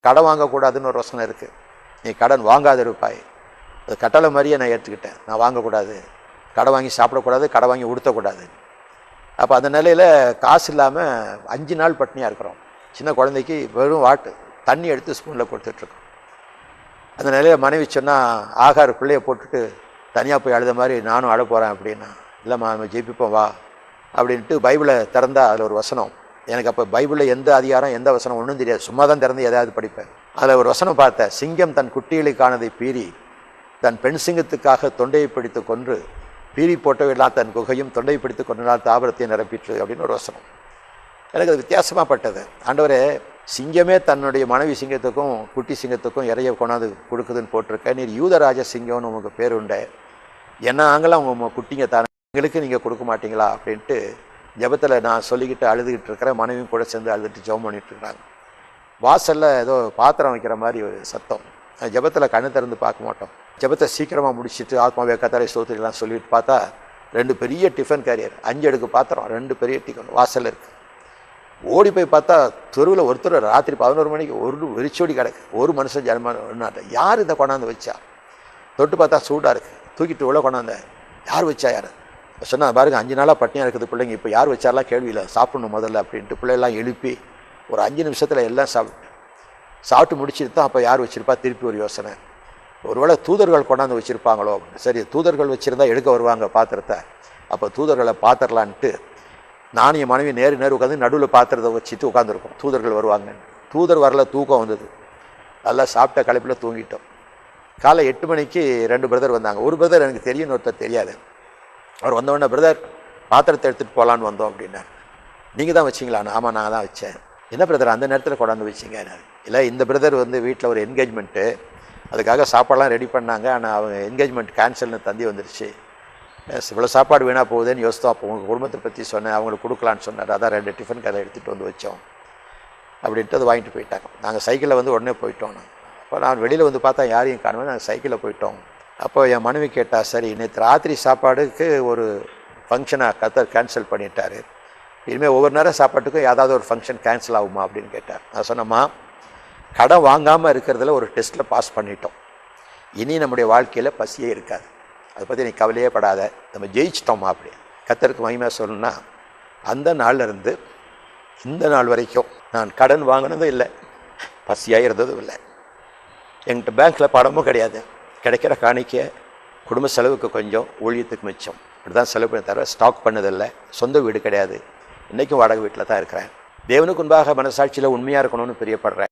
கடன் வாங்கக்கூடாதுன்னு ஒரு வசனம் இருக்குது. நீ கடன் வாங்காத இருப்பாய். அது கட்டளை மாதிரியே நான் ஏற்றுக்கிட்டேன். நான் வாங்கக்கூடாது, கடன் வாங்கி சாப்பிடக்கூடாது, கடன் வாங்கி உடுத்தக்கூடாது. அப்போ அந்த நிலையில் காசு இல்லாமல் 5 நாள் பட்னியாக இருக்கிறோம். சின்ன குழந்தைக்கு வெறும் தண்ணி எடுத்து ஸ்பூனில் கொடுத்துட்ருக்கோம். அந்த நிலையில் மனைவி சொன்னால், ஆகார பிள்ளையை போட்டுட்டு தனியாக போய் அழுத மாதிரி நானும் அழ போகிறேன் அப்படின்னா, இல்லைம்மா நம்ம ஜெயிப்போம் வா அப்படின்ட்டு பைபிளை திறந்தால் அதில் ஒரு வசனம். எனக்கு அப்போ பைபிளில் எந்த அதிகாரம் எந்த வசனம் ஒன்றும் தெரியாது, சும்மா தான் திறந்து எதாவது படிப்பேன். அதில் ஒரு வசனம் பார்த்தேன். சிங்கம் தன் குட்டிகளுக்கானதை பீறி தன் பெண் சிங்கத்துக்காக தொண்டையை பிடித்து கொன்று பீறி போட்டவையெல்லாம் தன் குகையும் தொண்டையை பிடித்து கொண்டால் தாபரத்தை நிரப்பிற்று அப்படின்னு ஒரு வசனம். எனக்கு அது வித்தியாசமாக பட்டது. ஆண்டவரே, சிங்கமே தன்னுடைய மனைவி சிங்கத்துக்கும் குட்டி சிங்கத்துக்கும் இறைய கொண்டாந்து கொடுக்குதுன்னு போட்டிருக்க, நீர் யூதராஜ சிங்கம்னு உங்களுக்கு பேர் உண்டு, ஏன்னா நாங்களாம் உங்கள் குட்டிங்க தானே, எங்களுக்கு நீங்கள் கொடுக்க மாட்டீங்களா அப்படின்ட்டு ஜெபத்தில் நான் சொல்லிக்கிட்டு அழுதுகிட்டு இருக்கிறேன். மனைவியும் கூட சேர்ந்து அழுதுட்டு ஜெபம் பண்ணிட்டு இருக்கிறாங்க. வாசலில் ஏதோ பாத்திரம் வைக்கிற மாதிரி ஒரு சத்தம். ஜெபத்தில் கண்ணு திறந்து பார்க்க மாட்டோம். ஜெபத்தை சீக்கிரமாக முடிச்சுட்டு ஆத்மாவே கத்தரை ஸ்தோத்திரலாம் சொல்லிட்டு பார்த்தா 2 பெரிய டிஃபன் கேரியர், 5 அடுக்கு பாத்திரம், 2 பெரிய டிஃபன் வாசலில் இருக்குது. ஓடி போய் பார்த்தா தெருவில் ஒருத்தர் ராத்திரி 11 மணிக்கு ஒரு வெறிச்சோடி கிடக்கு. ஒரு மனுஷன் ஜனமாட்ட யார் இதை கொண்டாந்து வச்சா? தொட்டு பார்த்தா சூடாக இருக்குது. தூக்கிட்டு உள்ள கொண்டாந்த யார் வச்சா? யார் சொன்னால் பாருங்க, 5 நாளாக பட்டினியாக இருக்குது பிள்ளைங்க, இப்போ யார் வச்சாலாம் கேள்வியில் சாப்பிடணும் முதல்ல அப்படின்ட்டு பிள்ளையெல்லாம் எழுப்பி ஒரு 5 நிமிஷத்தில் எல்லாம் சாப்பிட்டு முடிச்சுட்டு தான் அப்போ யார் வச்சுருப்பா? திருப்பி ஒரு யோசனை, ஒருவேளை தூதர்கள் கொண்டாந்து வச்சுருப்பாங்களோ. சரி, தூதர்கள் வச்சுருந்தா எடுக்க வருவாங்க பாத்திரத்தை, அப்போ தூதர்களை பார்த்துடலான்ட்டு நானும் என் மனைவி நேரு உட்காந்து நடுவில் பாத்திரத்தை வச்சுட்டு உட்காந்துருக்கோம். தூதர்கள் வருவாங்க. தூதர் வரல, தூக்கம் வந்தது. நல்லா சாப்பிட்ட களைப்பில் தூங்கிட்டோம். காலை 8 மணிக்கு 2 பிரதர் வந்தாங்க. ஒரு பிரதர் எனக்கு தெரியும், ஒருத்தர் தெரியாது. அவர் வந்தவொடனே, பிரதர் பாத்திரத்தை எடுத்துகிட்டு போகலான்னு வந்தோம் அப்படின்னார். நீங்கள் தான் வச்சிங்களாண்ணா? ஆமாம், நான் தான் வச்சேன். என்ன பிரதர் அந்த நேரத்தில் கொண்டாந்து வச்சிங்க? இல்லை, இந்த பிரதர் வந்து வீட்டில் ஒரு என்கேஜ்மெண்ட்டு, அதுக்காக சாப்பாடெலாம் ரெடி பண்ணாங்க. ஆனால் அவங்க என்கேஜ்மெண்ட் கேன்சல்னு தந்தி வந்துருச்சு. இவ்வளோ சாப்பாடு வீணாக போகுதுன்னு யோசித்தோம். அப்போ உங்கள் குடும்பத்தை பற்றி சொன்னேன், அவங்களுக்கு கொடுக்கலான்னு சொன்னார். அதான் 2 டிஃபன் கதை எடுத்துகிட்டு வந்து வச்சோம் அப்படின்ட்டு அது வாங்கிட்டு போயிட்டாங்க. நாங்கள் சைக்கிளில் வந்து உடனே போயிட்டோம். அப்போ நான் வெளியில் வந்து பார்த்தா யாரையும் காணுமே. நாங்கள் சைக்கிளில் போயிட்டோம். அப்போ என் மனைவி கேட்டா, சரி நேற்று ராத்திரி சாப்பாடுக்கு ஒரு ஃபங்க்ஷனை கத்தர் கேன்சல் பண்ணிட்டார், இனிமேல் ஒவ்வொரு நேரம் சாப்பாட்டுக்கும் ஏதாவது ஒரு ஃபங்க்ஷன் கேன்சல் ஆகுமா அப்படின்னு கேட்டார். நான் சொன்னம்மா, கடன் வாங்காமல் இருக்கிறதுல ஒரு டெஸ்ட்டில் பாஸ் பண்ணிட்டோம், இனி நம்முடைய வாழ்க்கையில் பசியே இருக்காது, அதை பற்றி நீ கவலையே படாத, நம்ம ஜெயிச்சிட்டோம்மா அப்படி. கத்தருக்கு மகிமையாக சொல்லணும்னா, அந்த நாள்லேருந்து இந்த நாள் வரைக்கும் நான் கடன் வாங்கினதும் இல்லை, பசியாக இருந்ததும் இல்லை. என்கிட்ட பேங்க்கில் பணமும் கிடையாது. கிடைக்கிற காணிக்க குடும்ப செலவுக்கு கொஞ்சம், ஊழியத்துக்கு மிச்சம், இப்படி தான் செலவு பண்ணி தவிர ஸ்டாக் பண்ணதில்லை. சொந்த வீடு கிடையாது. இன்றைக்கும் வாடகை வீட்டில் தான் இருக்கிறேன். தேவனுக்கு முன்பாக மனசாட்சியில் உண்மையாக இருக்கணும்னு பிரியப்படுறேன்.